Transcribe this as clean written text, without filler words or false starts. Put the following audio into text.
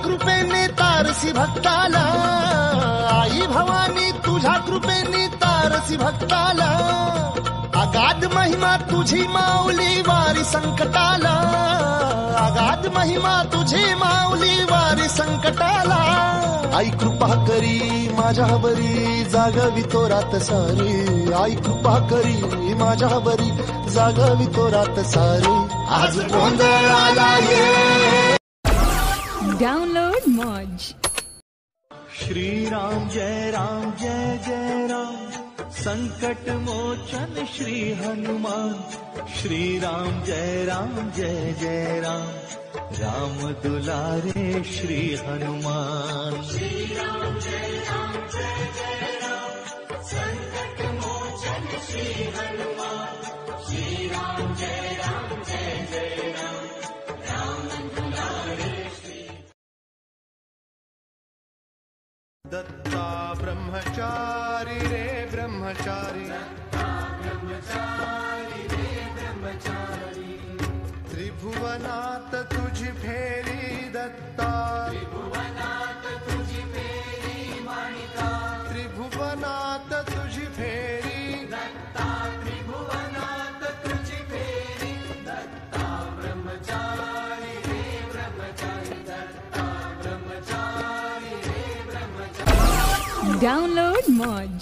कृपेने तारसी भक्ताला, आई भवानी तुझ्या कृपेने तारसी भक्ताला, अगाध महिमा तुझी माऊली वारी संकटाला, अगाध महिमा तुझी माऊली वारी संकटाला, आई कृपा करी माझ्यावरी जागवी तो रात सारी, आई कृपा करी माझ्यावरी जागवी तो रात सारी, आज गोंधळ आला ये। डाउनलोड मौज। श्री राम जय जय राम, संकट मोचन श्री हनुमान, श्री राम जय जय राम, राम दुलारे श्री हनुमान, श्री राम जय जय राम, संकट मोचन श्री हनुमान, श्री राम जय राम, राम दुलारे श्री। दत्ता ब्रह्मचारी रे ब्रह्मचारी, त्रिभुवनात तुझी फेरी दत्ता, त्रिभुवनात तुझी फेरी माणिका, त्रिभुवनात तुझी फेरी दत्ता, त्रिभुवनात तुझी फेरी दत्ता, ब्रह्मचारी रे ब्रह्मचारी, दत्ता ब्रह्मचारी रे ब्रह्मचारी। डाउनलोड मौज।